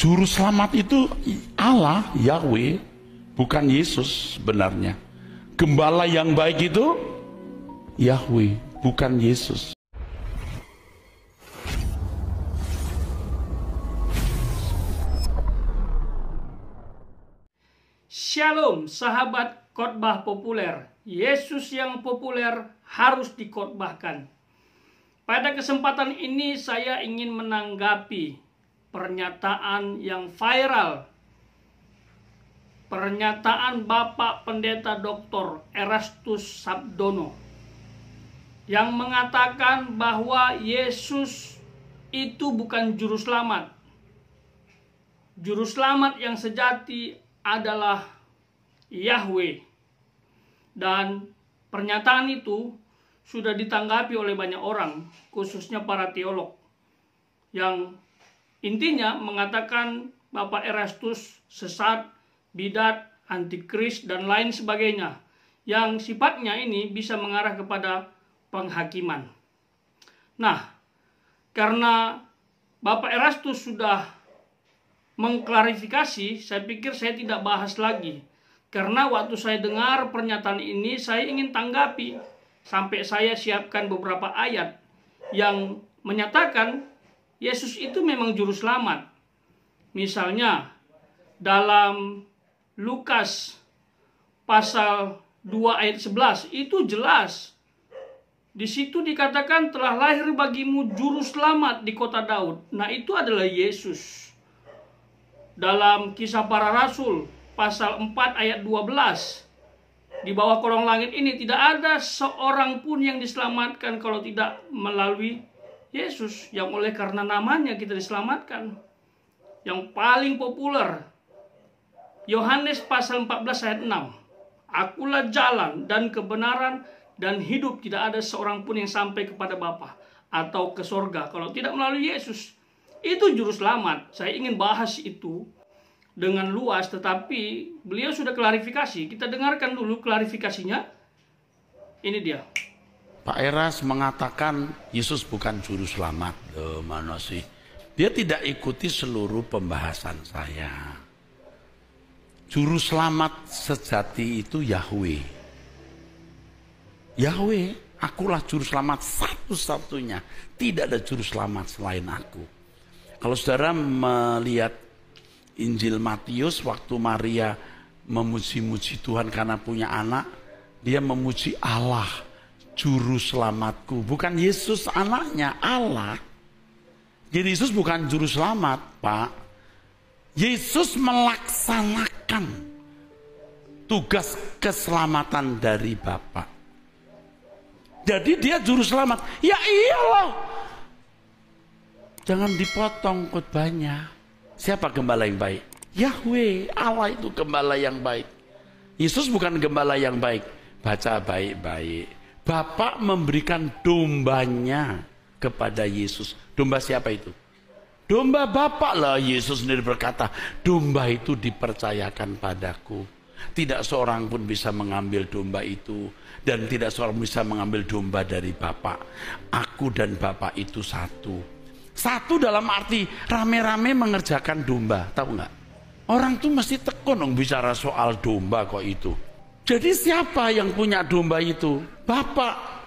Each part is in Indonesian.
Juru selamat itu Allah, Yahweh, bukan Yesus sebenarnya. Gembala yang baik itu Yahweh, bukan Yesus. Shalom sahabat khotbah populer. Yesus yang populer harus dikhotbahkan. Pada kesempatan ini saya ingin menanggapi pernyataan yang viral. Pernyataan Bapak Pendeta Dr. Erastus Sabdono yang mengatakan bahwa Yesus itu bukan juru selamat. Juru selamat yang sejati adalah Yahweh. Dan pernyataan itu sudah ditanggapi oleh banyak orang, khususnya para teolog, yang intinya mengatakan Bapak Erastus sesat, bidat, antikris, dan lain sebagainya, yang sifatnya ini bisa mengarah kepada penghakiman. Nah, karena Bapak Erastus sudah mengklarifikasi, saya pikir saya tidak bahas lagi. Karena waktu saya dengar pernyataan ini, saya ingin tanggapi. Sampai saya siapkan beberapa ayat yang menyatakan Yesus itu memang juru selamat. Misalnya dalam Lukas pasal 2 ayat 11 itu jelas. Di situ dikatakan telah lahir bagimu juru selamat di kota Daud. Nah, itu adalah Yesus. Dalam Kisah Para Rasul pasal 4 ayat 12, di bawah kolong langit ini tidak ada seorang pun yang diselamatkan kalau tidak melalui Yesus, yang oleh karena namanya kita diselamatkan. Yang paling populer, Yohanes pasal 14 ayat 6. Akulah jalan dan kebenaran dan hidup, tidak ada seorang pun yang sampai kepada Bapa atau ke sorga kalau tidak melalui Yesus. Itu juru selamat. Saya ingin bahas itu dengan luas, tetapi beliau sudah klarifikasi. Kita dengarkan dulu klarifikasinya. Ini dia. Pak Eras mengatakan Yesus bukan juru selamat. Mana sih? Dia tidak ikuti seluruh pembahasan saya. Juru selamat sejati itu Yahweh. Yahweh, akulah juru selamat satu-satunya. Tidak ada juru selamat selain aku. Kalau saudara melihat Injil Matius, waktu Maria memuji-muji Tuhan karena punya anak, dia memuji Allah, juru selamatku. Bukan Yesus anaknya, Allah. Jadi Yesus bukan juru selamat, Pak. Yesus melaksanakan tugas keselamatan dari Bapa. Jadi dia juru selamat. Ya iyalah. Jangan dipotong khotbahnya. Siapa gembala yang baik? Yahweh, Allah itu gembala yang baik. Yesus bukan gembala yang baik. Baca baik-baik. Bapa memberikan dombanya kepada Yesus. Domba siapa itu? Domba Bapa lah. Yesus sendiri berkata, domba itu dipercayakan padaku. Tidak seorang pun bisa mengambil domba itu. Dan tidak seorang bisa mengambil domba dari Bapa. Aku dan Bapa itu satu. Satu dalam arti rame-rame mengerjakan domba, tahu nggak? Orang tuh mesti tekun dong bicara soal domba kok itu. Jadi siapa yang punya domba itu? Bapak.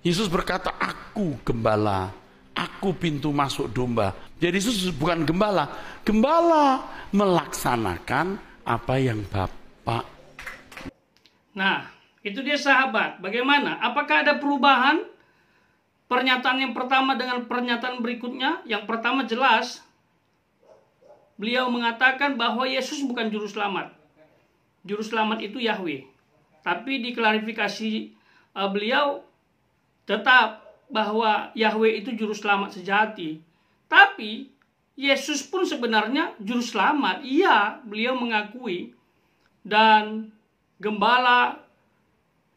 Yesus berkata, aku gembala, aku pintu masuk domba. Jadi Yesus bukan gembala. Gembala melaksanakan apa yang Bapak. Nah, itu dia sahabat. Bagaimana? Apakah ada perubahan? Pernyataan yang pertama dengan pernyataan berikutnya. Yang pertama jelas, beliau mengatakan bahwa Yesus bukan juru selamat. Juru selamat itu Yahweh. Tapi diklarifikasi beliau tetap bahwa Yahweh itu juru selamat sejati. Tapi Yesus pun sebenarnya juru selamat. Iya, beliau mengakui. Dan gembala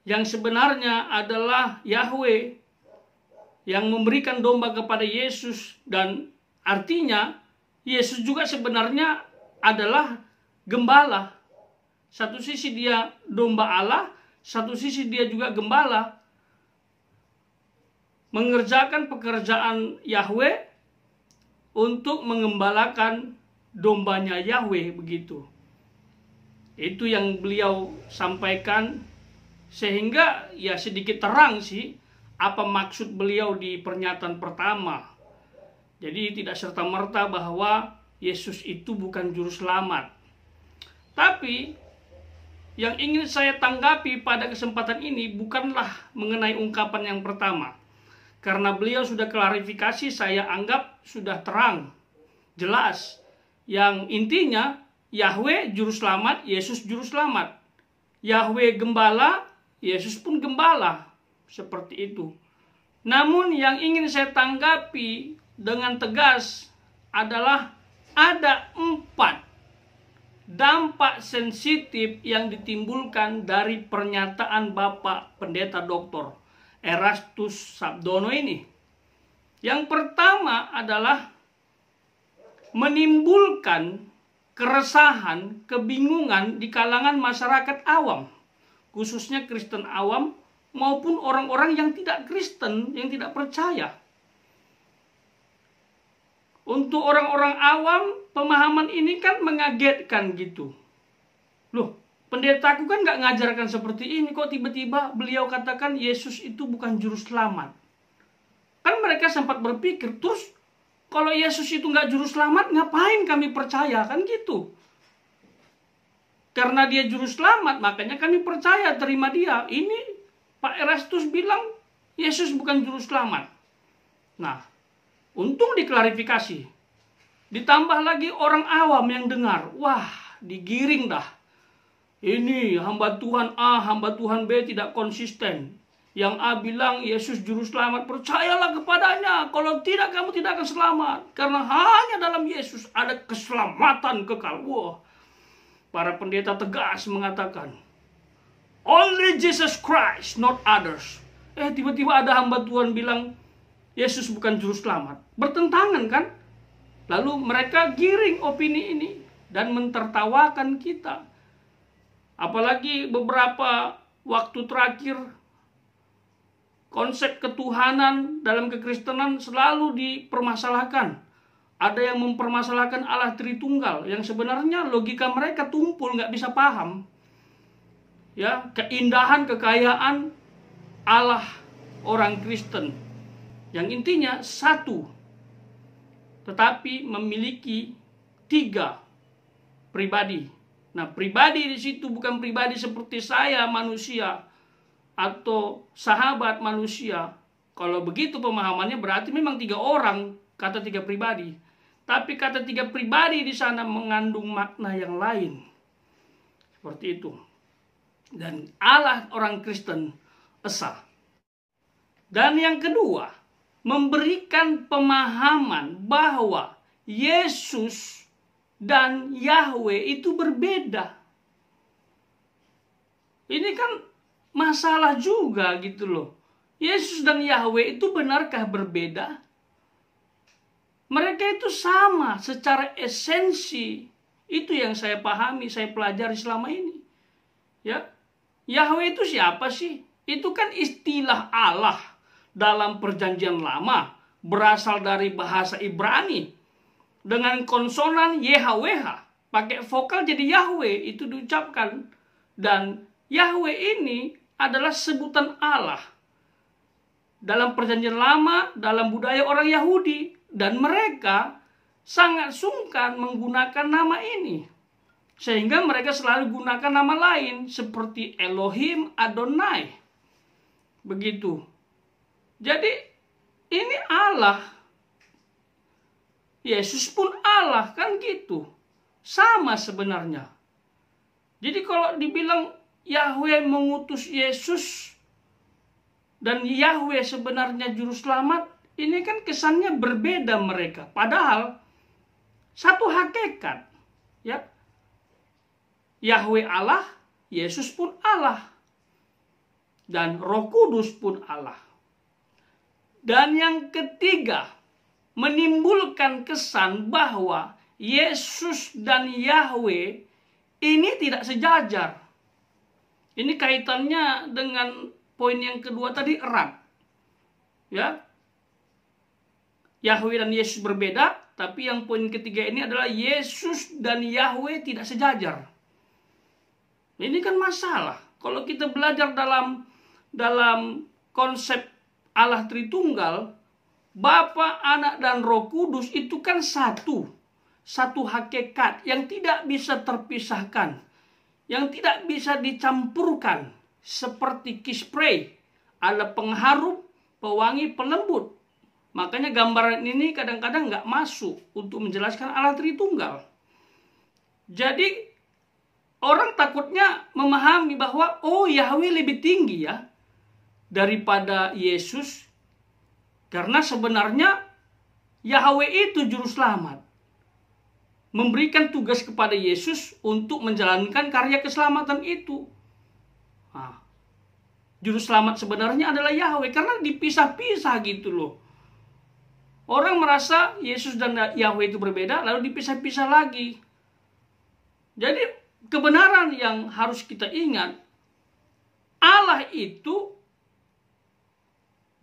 yang sebenarnya adalah Yahweh yang memberikan domba kepada Yesus. Dan artinya Yesus juga sebenarnya adalah gembala. Satu sisi dia domba Allah, satu sisi dia juga gembala. Mengerjakan pekerjaan Yahweh untuk mengembalakan dombanya Yahweh, begitu. Itu yang beliau sampaikan, sehingga ya sedikit terang sih apa maksud beliau di pernyataan pertama. Jadi tidak serta-merta bahwa Yesus itu bukan juru selamat. Tapi yang ingin saya tanggapi pada kesempatan ini bukanlah mengenai ungkapan yang pertama. Karena beliau sudah klarifikasi, saya anggap sudah terang, jelas. Yang intinya Yahweh juru selamat, Yesus juru selamat. Yahweh gembala, Yesus pun gembala. Seperti itu. Namun yang ingin saya tanggapi dengan tegas adalah ada 4 dampak sensitif yang ditimbulkan dari pernyataan Bapak Pendeta Dr. Erastus Sabdono ini. Yang pertama adalah menimbulkan keresahan, kebingungan di kalangan masyarakat awam, khususnya Kristen awam maupun orang-orang yang tidak Kristen, yang tidak percaya. Untuk orang-orang awam, pemahaman ini kan mengagetkan gitu. Loh, pendetaku kan nggak ngajarkan seperti ini, kok tiba-tiba beliau katakan Yesus itu bukan juru selamat. Kan mereka sempat berpikir, terus kalau Yesus itu nggak juru selamat, ngapain kami percaya? Kan gitu. Karena dia juru selamat, makanya kami percaya, terima dia. Ini Pak Erastus bilang Yesus bukan juru selamat. Nah, untung diklarifikasi. Ditambah lagi orang awam yang dengar. Wah, digiring dah. Ini hamba Tuhan A, hamba Tuhan B tidak konsisten. Yang A bilang Yesus juru selamat, percayalah kepadanya. Kalau tidak, kamu tidak akan selamat. Karena hanya dalam Yesus ada keselamatan kekal. Wah, para pendeta tegas mengatakan, only Jesus Christ, not others. Tiba-tiba ada hamba Tuhan bilang, Yesus bukan juru selamat. Bertentangan kan? Lalu mereka giring opini ini dan mentertawakan kita. Apalagi beberapa waktu terakhir, konsep ketuhanan dalam kekristenan selalu dipermasalahkan. Ada yang mempermasalahkan Allah Tritunggal, yang sebenarnya logika mereka tumpul, nggak bisa paham. Ya, keindahan, kekayaan Allah orang Kristen. Yang intinya satu, tetapi memiliki 3 pribadi. Nah, pribadi di situ bukan pribadi seperti saya manusia atau sahabat manusia. Kalau begitu pemahamannya berarti memang 3 orang, kata 3 pribadi. Tapi kata 3 pribadi di sana mengandung makna yang lain. Seperti itu. Dan Allah orang Kristen esa. Dan yang kedua, memberikan pemahaman bahwa Yesus dan Yahweh itu berbeda. Ini kan masalah juga gitu loh. Yesus dan Yahweh itu benarkah berbeda? Mereka itu sama secara esensi. Itu yang saya pahami, saya pelajari selama ini. Ya, Yahweh itu siapa sih? Itu kan istilah Allah dalam perjanjian lama, berasal dari bahasa Ibrani dengan konsonan YHWH, pakai vokal jadi Yahweh, itu diucapkan. Dan Yahweh ini adalah sebutan Allah dalam perjanjian lama, dalam budaya orang Yahudi, dan mereka sangat sungkan menggunakan nama ini, sehingga mereka selalu gunakan nama lain seperti Elohim, Adonai, begitu. Jadi ini Allah, Yesus pun Allah, kan gitu. Sama sebenarnya. Jadi kalau dibilang Yahweh mengutus Yesus dan Yahweh sebenarnya juru selamat, ini kan kesannya berbeda mereka. Padahal satu hakikat, ya. Yahweh Allah, Yesus pun Allah. Dan Roh Kudus pun Allah. Dan yang ketiga, menimbulkan kesan bahwa Yesus dan Yahweh ini tidak sejajar. Ini kaitannya dengan poin yang kedua tadi erat. Ya. Yahweh dan Yesus berbeda, tapi yang poin ketiga ini adalah Yesus dan Yahweh tidak sejajar. Ini kan masalah. Kalau kita belajar dalam konsep Allah Tritunggal, Bapa, Anak, dan Roh Kudus itu kan satu hakikat yang tidak bisa terpisahkan, yang tidak bisa dicampurkan, seperti kispray, ada pengharum, pewangi, pelembut. Makanya gambaran ini kadang-kadang nggak masuk untuk menjelaskan Allah Tritunggal. Jadi orang takutnya memahami bahwa Yahweh lebih tinggi ya daripada Yesus, karena sebenarnya Yahweh itu juru selamat, memberikan tugas kepada Yesus untuk menjalankan karya keselamatan itu. Nah, juru selamat sebenarnya adalah Yahweh, karena dipisah-pisah gitu loh. Orang merasa Yesus dan Yahweh itu berbeda, lalu dipisah-pisah lagi. Jadi kebenaran yang harus kita ingat, Allah itu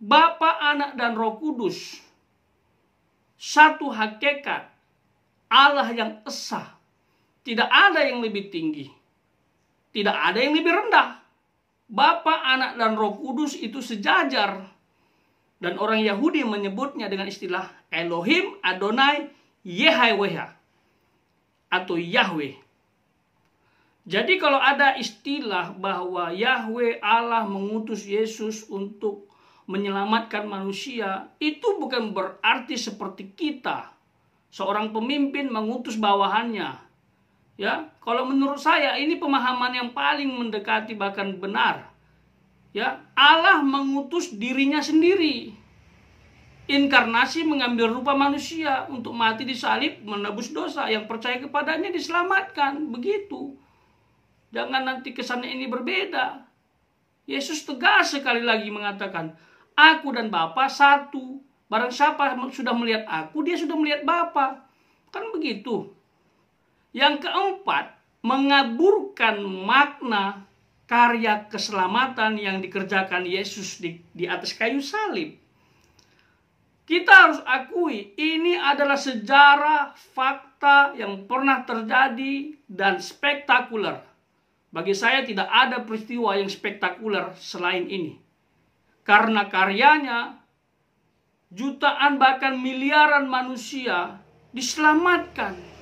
Bapa, Anak, dan Roh Kudus, satu hakikat, Allah yang esa. Tidak ada yang lebih tinggi, tidak ada yang lebih rendah. Bapa, Anak, dan Roh Kudus itu sejajar. Dan orang Yahudi menyebutnya dengan istilah Elohim Adonai Yehweh atau Yahweh. Jadi kalau ada istilah bahwa Yahweh Allah mengutus Yesus untuk menyelamatkan manusia, itu bukan berarti seperti kita, seorang pemimpin mengutus bawahannya. Ya, kalau menurut saya ini pemahaman yang paling mendekati bahkan benar. Ya, Allah mengutus dirinya sendiri. Inkarnasi mengambil rupa manusia untuk mati di salib, menebus dosa, yang percaya kepadanya diselamatkan. Begitu. Jangan nanti kesannya ini berbeda. Yesus tegas sekali lagi mengatakan, aku dan Bapa satu. Barang siapa sudah melihat aku, dia sudah melihat Bapa. Kan begitu. Yang keempat, mengaburkan makna karya keselamatan yang dikerjakan Yesus di atas kayu salib. Kita harus akui, ini adalah sejarah fakta yang pernah terjadi dan spektakuler. Bagi saya tidak ada peristiwa yang spektakuler selain ini. Karena karyanya, jutaan bahkan miliaran manusia diselamatkan.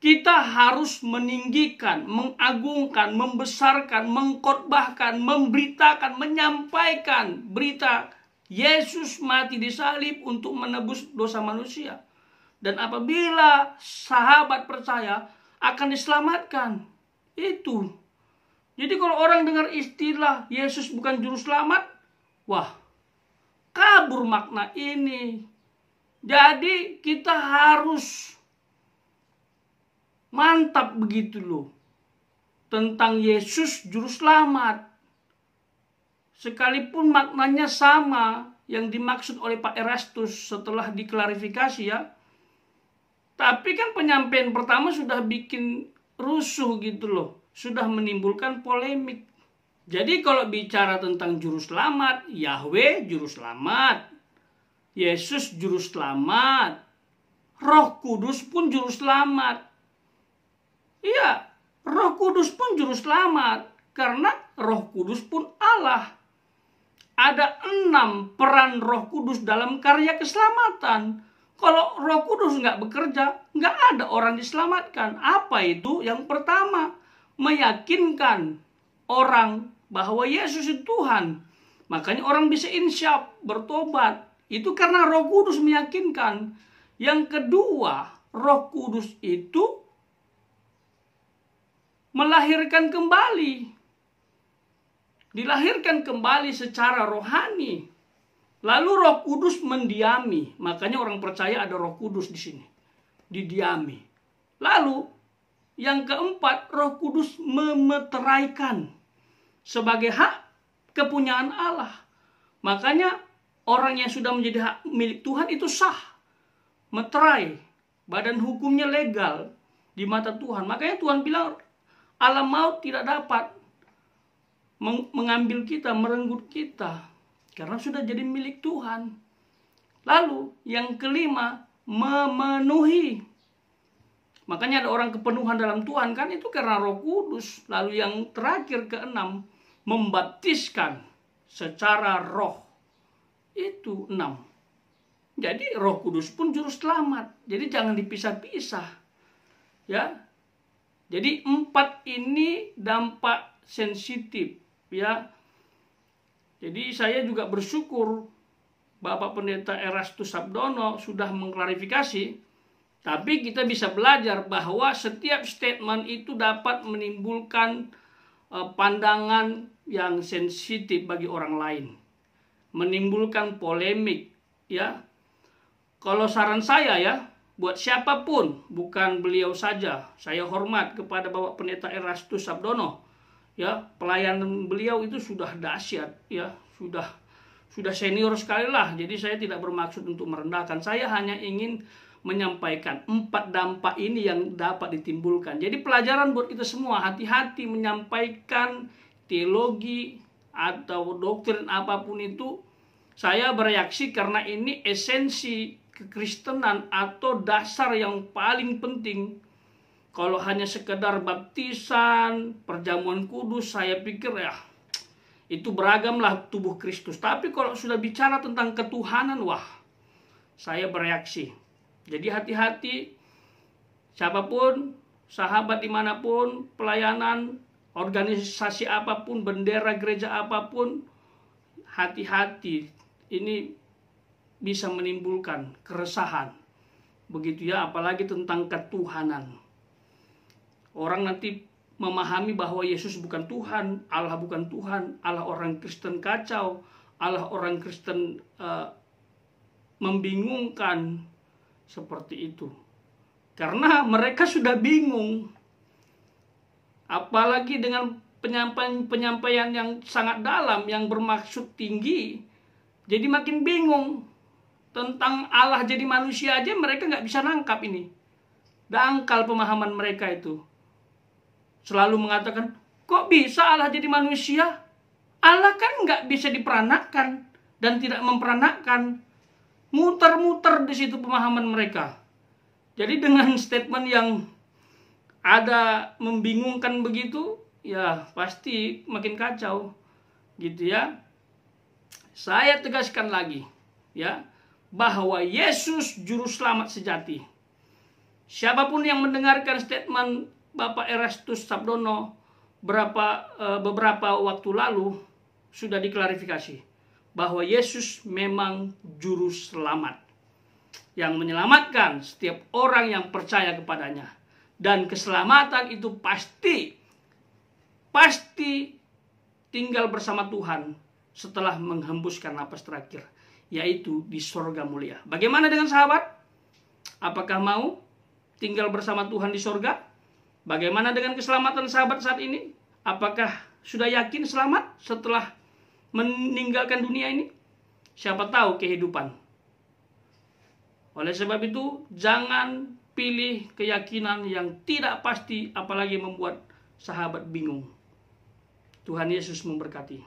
Kita harus meninggikan, mengagungkan, membesarkan, mengkhotbahkan, memberitakan, menyampaikan berita Yesus mati di salib untuk menebus dosa manusia. Dan apabila sahabat percaya, akan diselamatkan. Itu. Jadi kalau orang dengar istilah Yesus bukan juru selamat, wah, kabur makna ini. Jadi kita harus mantap begitu loh tentang Yesus juru selamat. Sekalipun maknanya sama yang dimaksud oleh Pak Erastus setelah diklarifikasi ya. Tapi kan penyampaian pertama sudah bikin rusuh gitu loh. Sudah menimbulkan polemik. Jadi kalau bicara tentang juru selamat, Yahweh juru selamat, Yesus juru selamat, Roh Kudus pun juru selamat. Iya, Roh Kudus pun juru selamat, karena Roh Kudus pun Allah. Ada 6 peran Roh Kudus dalam karya keselamatan. Kalau Roh Kudus nggak bekerja, nggak ada orang diselamatkan. Apa itu? Yang pertama, meyakinkan orang bahwa Yesus itu Tuhan. Makanya orang bisa insyaf, bertobat. Itu karena Roh Kudus meyakinkan. Yang kedua, Roh Kudus itu melahirkan kembali. Dilahirkan kembali secara rohani. Lalu Roh Kudus mendiami. Makanya orang percaya ada Roh Kudus di sini. Didiami. Lalu yang keempat, Roh Kudus memeteraikan sebagai hak kepunyaan Allah. Makanya orang yang sudah menjadi hak milik Tuhan itu sah. Meterai. Badan hukumnya legal di mata Tuhan. Makanya Tuhan bilang, alam maut tidak dapat mengambil kita, merenggut kita. Karena sudah jadi milik Tuhan. Lalu yang kelima, memenuhi. Makanya ada orang kepenuhan dalam Tuhan kan itu karena Roh Kudus. Lalu yang terakhir keenam, membaptiskan secara roh. Itu 6. Jadi Roh Kudus pun juru selamat. Jadi jangan dipisah-pisah. Ya. Jadi 4 ini dampak sensitif, ya. Jadi saya juga bersyukur Bapak Pendeta Erastus Sabdono sudah mengklarifikasi. Tapi kita bisa belajar bahwa setiap statement itu dapat menimbulkan pandangan yang sensitif bagi orang lain. Menimbulkan polemik, ya. Kalau saran saya ya, buat siapapun, bukan beliau saja. Saya hormat kepada Bapak Pendeta Erastus Sabdono. Ya, pelayanan beliau itu sudah dahsyat, ya. Sudah senior sekali lah. Jadi saya tidak bermaksud untuk merendahkan. Saya hanya ingin menyampaikan 4 dampak ini yang dapat ditimbulkan. Jadi pelajaran buat kita semua, hati-hati menyampaikan teologi atau doktrin apapun itu. Saya bereaksi karena ini esensi kekristenan atau dasar yang paling penting. Kalau hanya sekedar baptisan, perjamuan kudus, saya pikir ya itu beragamlah tubuh Kristus. Tapi kalau sudah bicara tentang ketuhanan, wah, saya bereaksi. Jadi hati-hati, siapapun, sahabat dimanapun, pelayanan, organisasi apapun, bendera gereja apapun, hati-hati. Ini bisa menimbulkan keresahan. Begitu ya, apalagi tentang ketuhanan. Orang nanti memahami bahwa Yesus bukan Tuhan, Allah bukan Tuhan, Allah orang Kristen kacau, Allah orang Kristen membingungkan. Seperti itu. Karena mereka sudah bingung. Apalagi dengan penyampaian yang sangat dalam, yang bermaksud tinggi. Jadi makin bingung. Tentang Allah jadi manusia aja mereka nggak bisa nangkap ini. Dangkal pemahaman mereka itu. Selalu mengatakan, kok bisa Allah jadi manusia? Allah kan nggak bisa diperanakkan dan tidak memperanakkan. Muter-muter di situ pemahaman mereka. Jadi dengan statement yang ada membingungkan begitu, ya pasti makin kacau, gitu ya. Saya tegaskan lagi, ya, bahwa Yesus juru selamat sejati. Siapapun yang mendengarkan statement Bapak Erastus Sabdono beberapa waktu lalu sudah diklarifikasi bahwa Yesus memang juru selamat yang menyelamatkan setiap orang yang percaya kepadanya. Dan keselamatan itu pasti tinggal bersama Tuhan setelah menghembuskan napas terakhir, yaitu di sorga mulia. Bagaimana dengan sahabat? Apakah mau tinggal bersama Tuhan di sorga? Bagaimana dengan keselamatan sahabat saat ini? Apakah sudah yakin selamat setelah meninggalkan dunia ini? Siapa tahu kehidupan. Oleh sebab itu, jangan pilih keyakinan yang tidak pasti, apalagi membuat sahabat bingung. Tuhan Yesus memberkati.